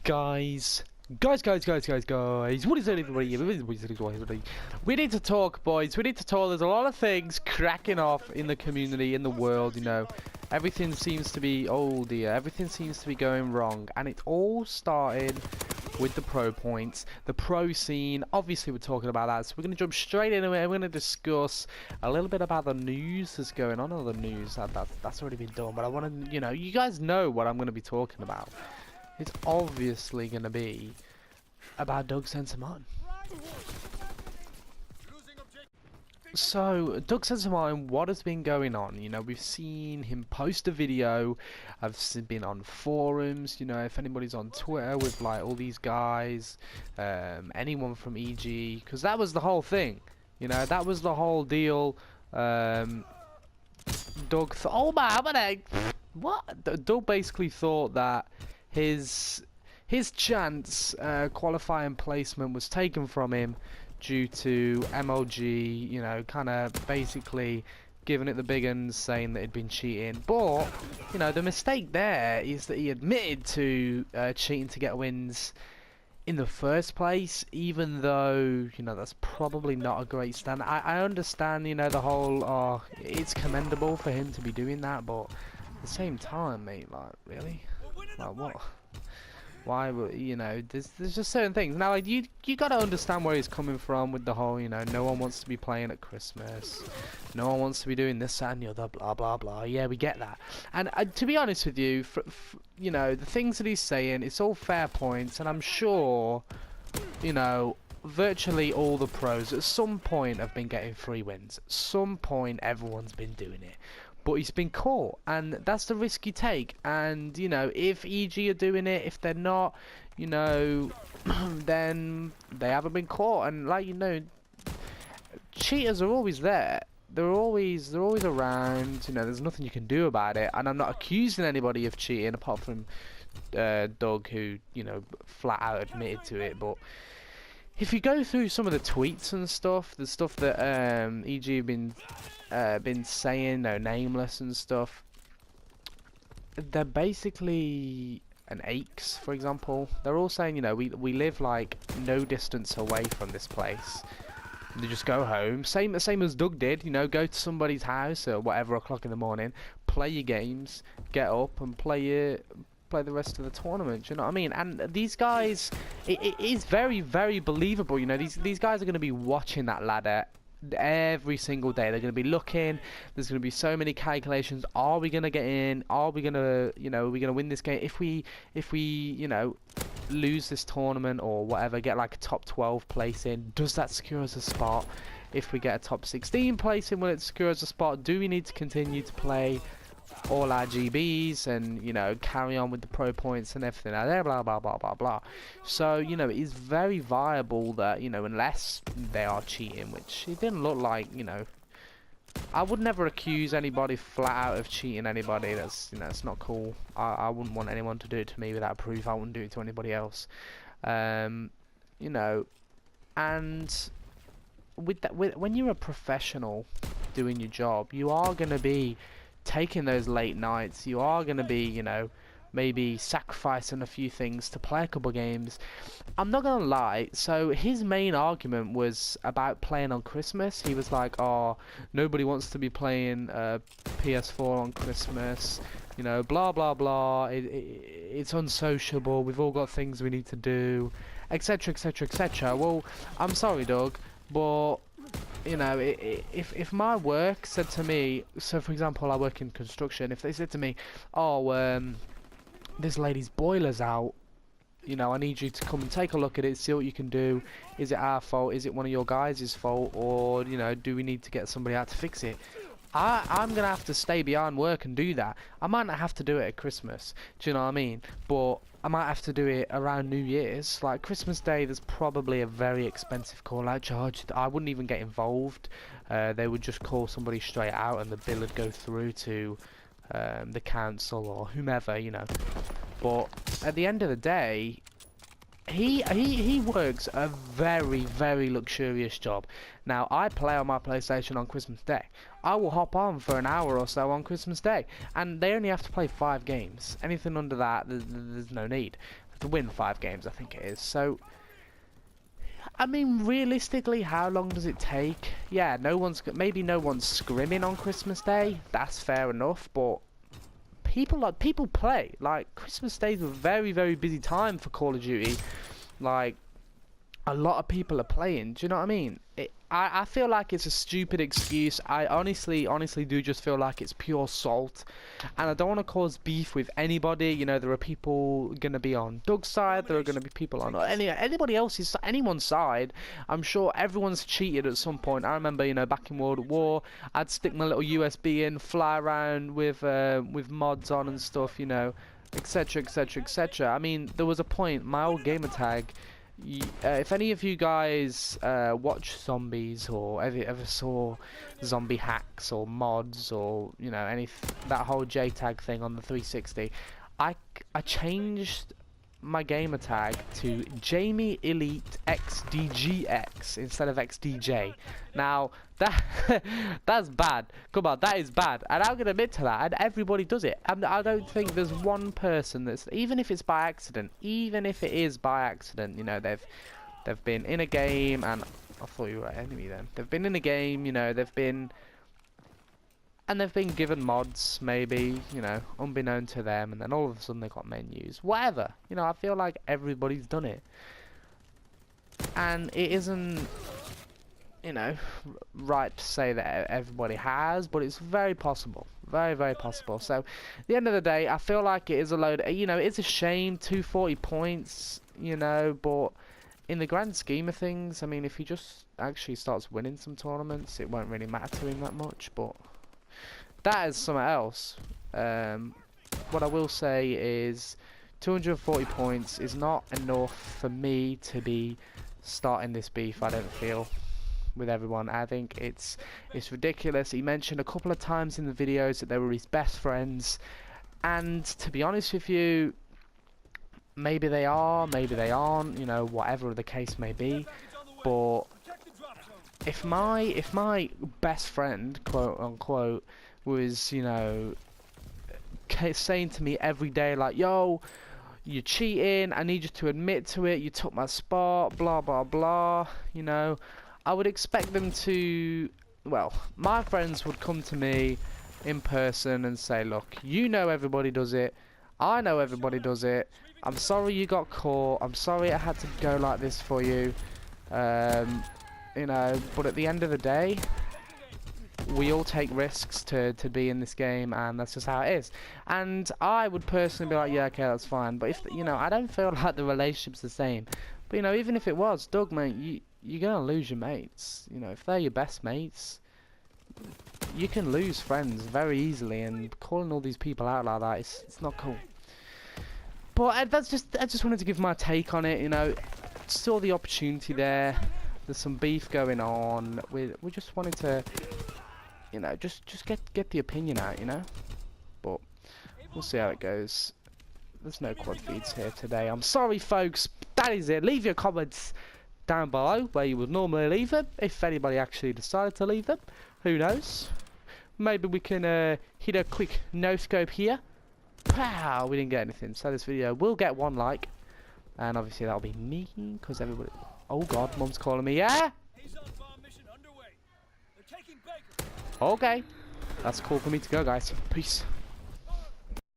Guys, guys, what is it, everybody? We need to talk, boys. We need to talk. There's a lot of things cracking off in the community, in the world, you know. Everything seems to be, oh dear, everything seems to be going wrong. And it all started with the pro points, the pro scene. Obviously, we're talking about that. So we're going to jump straight into it. We're going to discuss a little bit about the news that's going on, or the news. That's already been done. But I want to, you know, you guys know what I'm going to be talking about. It's obviously going to be about Doug Censor. So, Doug Censor, what has been going on? You know, we've seen him post a video. I've been on forums, you know, if anybody's on Twitter with, like, all these guys, anyone from EG, because that was the whole thing. You know, that was the whole deal. Doug oh my, what? Doug basically thought that his chance qualifying placement was taken from him due to MLG, you know, kind of basically giving it the big uns, saying that he'd been cheating. But, you know, the mistake there is that he admitted to cheating to get wins in the first place, even though, you know, that's probably not a great stand. I understand, you know, the whole, it's commendable for him to be doing that, but at the same time, mate, like, really? Like, what? Why would, you know, there's just certain things. Now, like, you gotta understand where he's coming from with the whole, you know, no one wants to be playing at Christmas, no one wants to be doing this, that, and the other, blah, blah, blah. Yeah, we get that. And to be honest with you, you know, the things that he's saying, it's all fair points, and I'm sure, you know, virtually all the pros at some point have been getting free wins. At some point, everyone's been doing it. But he's been caught, and that's the risk you take. And, you know, if EG are doing it, if they're not, you know, then they haven't been caught. And, like, you know, cheaters are always there. They're always around. You know, there's nothing you can do about it. And I'm not accusing anybody of cheating, apart from Doug, who, you know, flat out admitted to it. But if you go through some of the tweets and stuff, the stuff that EG have been saying, no, nameless and stuff, they're basically an aches, for example. They're all saying, you know, we live like no distance away from this place. They just go home, same as Doug did, you know, go to somebody's house at whatever o'clock in the morning, play your games, get up and play the rest of the tournament. You know what I mean? And these guys, it is very, very believable. You know, these guys are going to be watching that ladder every single day. They're going to be looking. There's going to be so many calculations. Are we going to get in? Are we going to, you know, are we going to win this game? If we you know, lose this tournament or whatever, get like a top 12 place in, does that secure us a spot? If we get a top 16 place in, will it secure us a spot? Do we need to continue to play all our GBs and, you know, carry on with the pro points and everything like that, blah blah blah blah blah. So, you know, it is very viable that, you know, unless they are cheating, which it didn't look like, you know, I would never accuse anybody flat out of cheating anybody. That's, you know, it's not cool. I wouldn't want anyone to do it to me without proof. I wouldn't do it to anybody else. You know, and with that, when you're a professional doing your job, you are going to be taking those late nights. You are going to be, you know, maybe sacrificing a few things to play a couple games. I'm not going to lie, so his main argument was about playing on Christmas. He was like, oh, nobody wants to be playing PS4 on Christmas, you know, blah blah blah, it's unsociable, we've all got things we need to do, etc etc etc. Well, I'm sorry, Doug, but you know, if my work said to me, so for example, I work in construction, if they said to me, oh, this lady's boiler's out, you know, I need you to come and take a look at it, see what you can do, is it our fault, is it one of your guys' fault, or, you know, do we need to get somebody out to fix it? I'm going to have to stay behind work and do that. I might not have to do it at Christmas, do you know what I mean? But I might have to do it around New Year's. Like Christmas Day, there's probably a very expensive call-out charge. I wouldn't even get involved. They would just call somebody straight out and the bill would go through to the council or whomever, you know. But at the end of the day, he works a very, very luxurious job. Now, I play on my PlayStation on Christmas Day. I will hop on for an hour or so on Christmas Day, and they only have to play 5 games. Anything under that, there's no need. to win 5 games, I think it is. So, I mean, realistically, how long does it take? Yeah, maybe no one's scrimming on Christmas Day. That's fair enough, but people play. Like, Christmas Day is a very, very busy time for Call of Duty. Like, a lot of people are playing. Do you know what I mean? I feel like it's a stupid excuse. I honestly do just feel like it's pure salt, and I don't want to cause beef with anybody. You know, there are people gonna be on Doug's side. There are gonna be people on anybody else's, anyone's side. I'm sure everyone's cheated at some point. I remember, you know, back in World at War, I'd stick my little USB in, fly around with mods on and stuff. You know, etc., etc., etc. I mean, there was a point. My old gamer tag. If any of you guys watch zombies or ever saw zombie hacks or mods or, you know, that whole JTAG thing on the 360, I changed my gamer tag to Jamie Elite XDGX instead of XDJ. Now that's bad. Come on, that is bad, and I'm gonna admit to that. And everybody does it, and I don't think there's one person that's, even if it's by accident, even if it is by accident, you know, they've been in a game, and I thought you were an enemy then. They've been in a game, you know, they've been given mods, maybe, you know, unbeknown to them, and then all of a sudden they got menus. Whatever. You know, I feel like everybody's done it. And it isn't, you know, right to say that everybody has, but it's very possible. Very, very possible. So, at the end of the day, I feel like it is a load, you know, it's a shame, 240 points, you know, but in the grand scheme of things, I mean, if he just actually starts winning some tournaments, it won't really matter to him that much, but that is something else. What I will say is 240 points is not enough for me to be starting this beef, I don't feel, with everyone. I think it's ridiculous. He mentioned a couple of times in the videos that they were his best friends, and to be honest with you, maybe they are, maybe they aren't, you know, whatever the case may be. But if my best friend, quote unquote, was, you know, saying to me every day, like, yo, you're cheating, I need you to admit to it, you took my spot, blah blah blah, you know, I would expect them to, well, my friends would come to me in person and say, look, you know everybody does it, I know everybody does it, I'm sorry you got caught, I'm sorry I had to go like this for you, you know, but at the end of the day, we all take risks to be in this game, and that's just how it is. And I would personally be like, yeah, okay, that's fine. But if, you know, I don't feel like the relationship's the same. But, you know, even if it was, Doug, mate, you're gonna lose your mates. You know, if they're your best mates, you can lose friends very easily. And calling all these people out like that, it's not cool. But I just wanted to give my take on it. You know, saw the opportunity there. There's some beef going on. We just wanted to, you know, just get the opinion out, you know. But we'll see how it goes. There's no quad feeds here today. I'm sorry, folks. That is it. Leave your comments down below where you would normally leave them, if anybody actually decided to leave them. Who knows? Maybe we can hit a quick no scope here. Pow! We didn't get anything. So this video will get 1 like, and obviously that'll be me, because everybody. Oh God, Mum's calling me. Yeah. Okay, that's cool for me to go, guys. Peace.